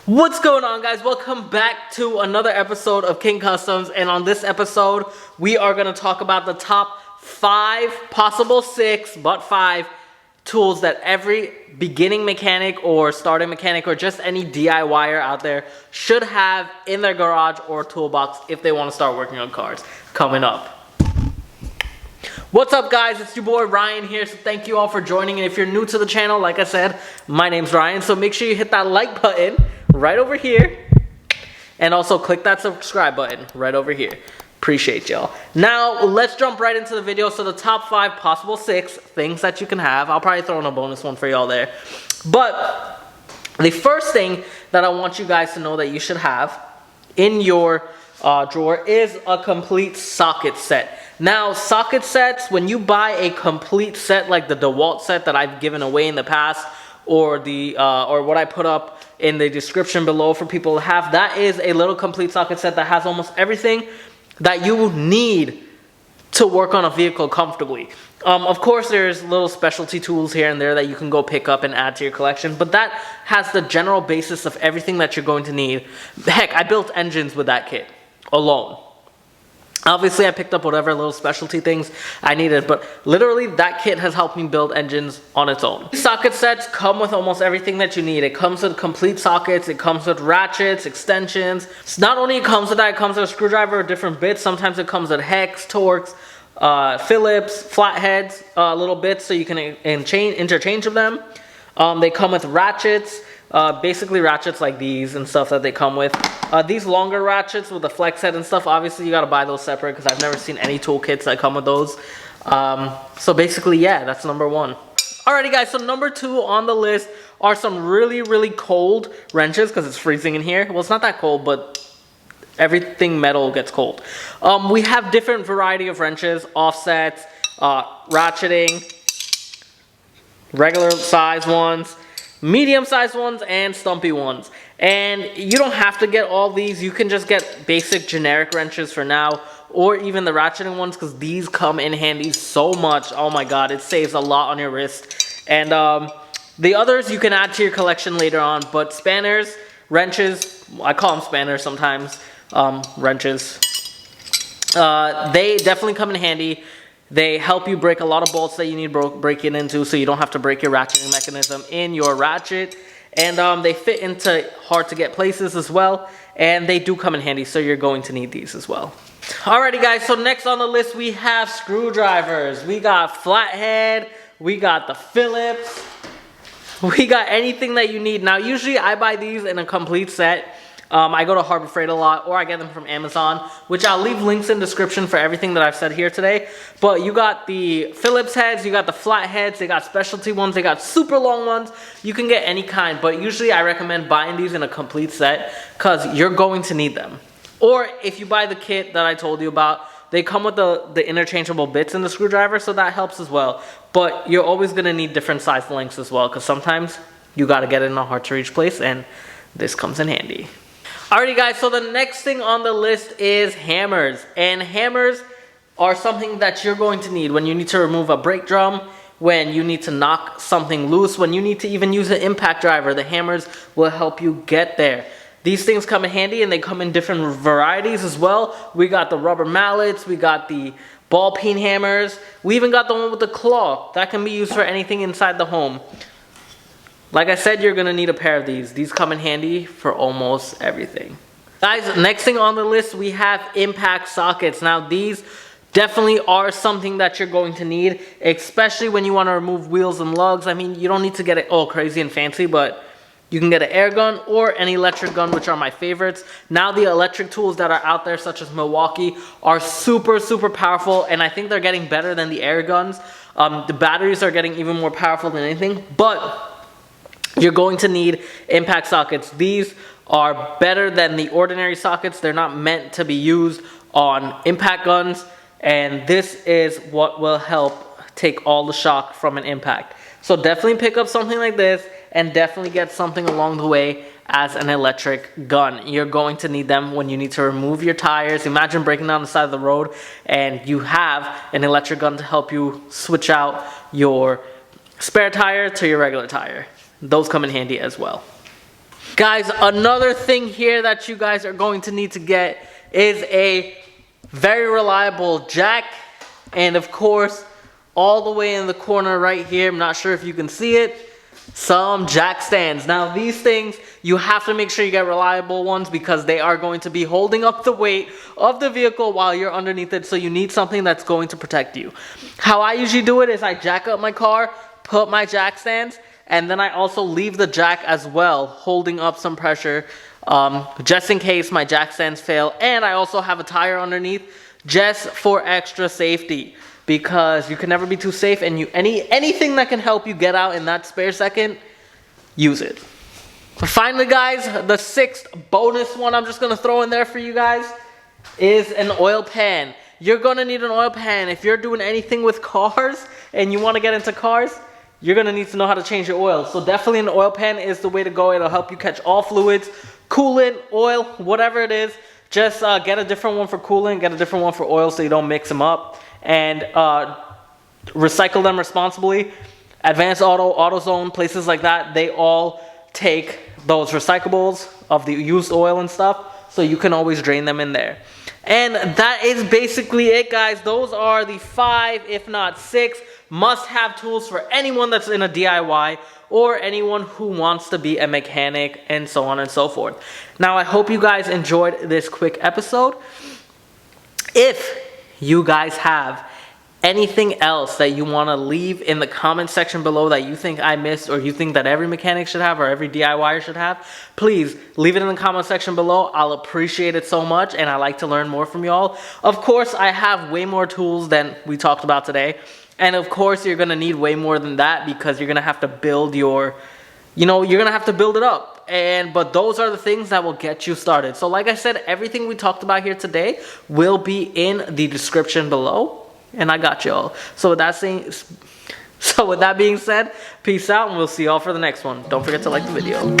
What's going on, guys? Welcome back to another episode of King Customs, and on this episode we are going to talk about the top 5, possible 6, but 5 tools that every beginning mechanic or starting mechanic or just any DIYer out there should have in their garage or toolbox if they want to start working on cars. Coming up. What's up, guys? It's your boy Ryan here, so thank you all for joining. And if you're new to the channel, like I said, my name's Ryan, so make sure you hit that like button right over here and also click that subscribe button right over here. Appreciate y'all. Now let's jump right into the video. So the top 5, possible 6 things that you can have. I'll probably throw in a bonus one for y'all there, but the first thing that I want you guys to know that you should have in your drawer is a complete socket set. Now, socket sets, when you buy a complete set like the DeWalt set that I've given away in the past, or the or what I put up in the description below for people to have, that is a little complete socket set that has almost everything that you need to work on a vehicle comfortably. Of course, there's little specialty tools here and there that you can go pick up and add to your collection, but that has the general basis of everything that you're going to need. Heck, I built engines with that kit alone. Obviously, I picked up whatever little specialty things I needed, but literally that kit has helped me build engines on its own. Socket sets come with almost everything that you need. It comes with complete sockets, it comes with ratchets, extensions. So not only it comes with that, it comes with a screwdriver, different bits. Sometimes it comes with hex, Torx, Phillips, flatheads, little bits so you can interchange of them. They come with ratchets. Basically ratchets like these and stuff that they come with. These longer ratchets with the flex head and stuff, obviously you got to buy those separate because I've never seen any tool kits that come with those. So basically, yeah, that's number 1. Alrighty, guys, so number 2 on the list are some really cold wrenches because it's freezing in here. Well, it's not that cold, but everything metal gets cold. We have different variety of wrenches, offsets, ratcheting, regular size ones, medium-sized ones, and stumpy ones. And you don't have to get all these. You can just get basic generic wrenches for now, or even the ratcheting ones, because these come in handy so much. Oh my god, it saves a lot on your wrist. And the others you can add to your collection later on, but spanners, wrenches, I call them spanners sometimes, wrenches, they definitely come in handy. They help you break a lot of bolts that you need breaking into, so you don't have to break your ratcheting mechanism in your ratchet. And they fit into hard to get places as well, and they do come in handy, so you're going to need these as well. Alrighty, guys, so next on the list we have screwdrivers. We got flathead, we got the Phillips, we got anything that you need. Now usually I buy these in a complete set. I go to Harbor Freight a lot, or I get them from Amazon, which I'll leave links in the description for everything that I've said here today. But you got the Phillips heads, you got the flat heads, they got specialty ones, they got super long ones. You can get any kind, but usually I recommend buying these in a complete set because you're going to need them. Or if you buy the kit that I told you about, they come with the interchangeable bits in the screwdriver, so that helps as well. But you're always going to need different size lengths as well, because sometimes you got to get it in a hard to reach place, and this comes in handy. Alrighty, guys, so the next thing on the list is hammers. And hammers are something that you're going to need when you need to remove a brake drum, when you need to knock something loose, when you need to even use an impact driver. The hammers will help you get there. These things come in handy, and they come in different varieties as well. We got the rubber mallets, we got the ball peen hammers, we even got the one with the claw. That can be used for anything inside the home. Like I said, you're going to need a pair of these. These come in handy for almost everything. Guys, next thing on the list, we have impact sockets. Now, these definitely are something that you're going to need, especially when you want to remove wheels and lugs. I mean, you don't need to get it all crazy and fancy, but you can get an air gun or an electric gun, which are my favorites. Now, the electric tools that are out there, such as Milwaukee, are super powerful, and I think they're getting better than the air guns. The batteries are getting even more powerful than anything, but you're going to need impact sockets. These are better than the ordinary sockets. They're not meant to be used on impact guns, and this is what will help take all the shock from an impact. So definitely pick up something like this, and definitely get something along the way as an electric gun. You're going to need them when you need to remove your tires. Imagine breaking down the side of the road and you have an electric gun to help you switch out your spare tire to your regular tire. Those come in handy as well. Guys, another thing here that you guys are going to need to get is a very reliable jack, and of course, all the way in the corner right here, I'm not sure if you can see it, some jack stands. Now these things, you have to make sure you get reliable ones because they are going to be holding up the weight of the vehicle while you're underneath it, so you need something that's going to protect you. How I usually do it is I jack up my car, put my jack stands, and then I also leave the jack as well, holding up some pressure, just in case my jack stands fail. And I also have a tire underneath just for extra safety, because you can never be too safe, and anything that can help you get out in that spare second, use it. Finally, guys, the sixth bonus one I'm just going to throw in there for you guys is an oil pan. You're going to need an oil pan. If you're doing anything with cars and you want to get into cars, you're going to need to know how to change your oil. So definitely an oil pan is the way to go. It'll help you catch all fluids, coolant, oil, whatever it is. Just get a different one for coolant, get a different one for oil so you don't mix them up. And recycle them responsibly. Advanced Auto, AutoZone, places like that, they all take those recyclables of the used oil and stuff, so you can always drain them in there. And that is basically it, guys. Those are the 5, if not 6, must-have tools for anyone that's in a DIY or anyone who wants to be a mechanic, and so on and so forth. Now, I hope you guys enjoyed this quick episode. If you guys have anything else that you want to leave in the comment section below that you think I missed, or you think that every mechanic should have or every DIYer should have, please leave it in the comment section below. I'll appreciate it so much, and I like to learn more from y'all. Of course, I have way more tools than we talked about today, and of course you're going to need way more than that, because you're going to have to build your, you're going to have to build it up. But those are the things that will get you started. So like I said, everything we talked about here today will be in the description below, and I got y'all. So with that being said, peace out, and we'll see y'all for the next one. Don't forget to like the video.